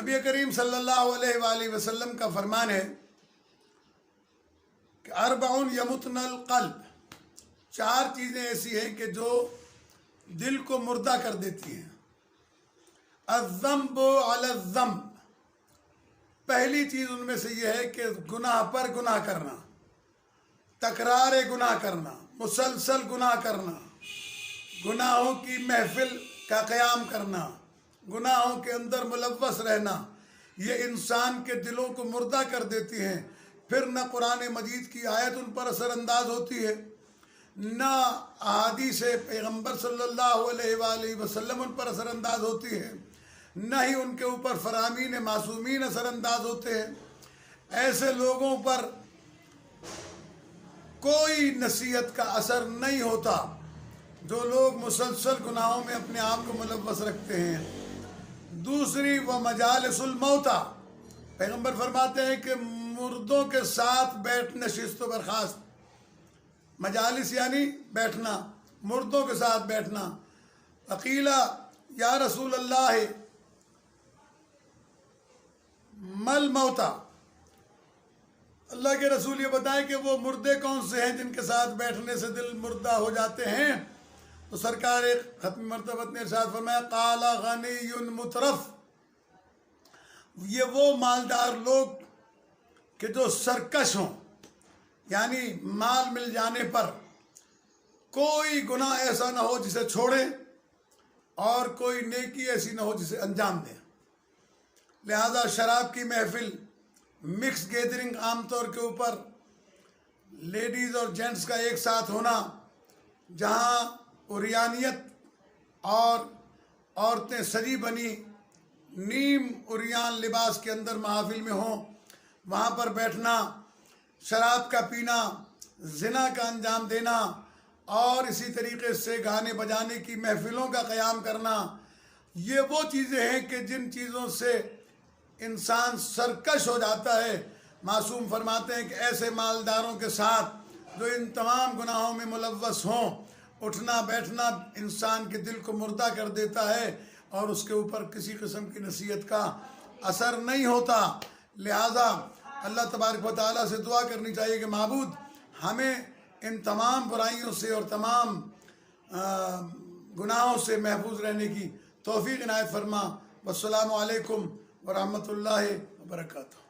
نبی کریم صلی اللہ علیہ وآلہ وسلم کا فرمان ہے کہ اربعون یمتن القلب، 4 چیزیں ایسی ہیں کہ جو دل کو مردہ کر دیتی ہیں۔ الذنب علی الذنب، پہلی چیز ان میں سے یہ ہے کہ گناہ پر گناہ کرنا، تکرار گناہ کرنا، مسلسل گناہ کرنا، گناہوں کی محفل کا قیام کرنا، گناہوں کے اندر ملوث رہنا، یہ انسان کے دلوں کو مردہ کر دیتی ہیں۔ پھر نہ قرآن مجید کی آیت ان پر اثر انداز ہوتی ہے، نہ احادیث پیغمبر صلی اللہ علیہ وآلہ وسلم ان پر اثر انداز ہوتی ہے، نہ ہی ان کے اوپر فرامین معصومین اثر انداز ہوتے ہیں۔ ایسے لوگوں پر کوئی نصیحت کا اثر نہیں ہوتا جو لوگ مسلسل گناہوں میں اپنے آپ کو ملوث رکھتے ہیں۔ دوسری، وہ مجالس الموتى، پیغمبر فرماتے ہیں کہ مردوں کے ساتھ بیٹھ نشست و برخاست، مجالس یعنی بیٹھنا، مردوں کے ساتھ بیٹھنا۔ فقیلا یا رسول اللہ مل موتا، اللہ کے رسول یہ بتائیں کہ وہ مردے کون سے ہیں جن کے ساتھ بیٹھنے سے دل مردہ ہو جاتے ہیں؟ تو سرکار ختم مرتبت نے ارشاد فرمایا قال غنی مترف، یہ وہ مالدار لوگ کہ جو سرکش ہوں، یعنی مال مل جانے پر کوئی گناہ ایسا نہ ہو جسے چھوڑیں اور کوئی نیکی ایسی نہ ہو جسے انجام دیں۔ لہذا شراب کی محفل، مکس گیدرنگ، عام طور کے اوپر لیڈیز اور جینٹس کا ایک ساتھ ہونا، جہاں عریانیت اور عورتیں سجی بنی نیم عریان لباس کے اندر محافل میں ہوں، وہاں پر بیٹھنا، شراب کا پینا، زنا کا انجام دینا، اور اسی طریقے سے گانے بجانے کی محفلوں کا قیام کرنا، یہ وہ چیزیں ہیں کہ جن چیزوں سے انسان سرکش ہو جاتا ہے۔ معصوم فرماتے ہیں کہ ایسے مالداروں کے ساتھ جو ان تمام گناہوں میں ملوث ہوں، اٹھنا بیٹھنا انسان کے دل کو مردہ کر دیتا ہے اور اس کے اوپر کسی قسم کی نصیحت کا اثر نہیں ہوتا۔ لہذا اللہ تبارک و تعالیٰ سے دعا کرنی چاہیے کہ معبود ہمیں ان تمام برائیوں سے اور تمام گناہوں سے محفوظ رہنے کی توفیق عنایت فرما۔ والسلام علیکم ورحمۃ اللہ وبرکاتہ۔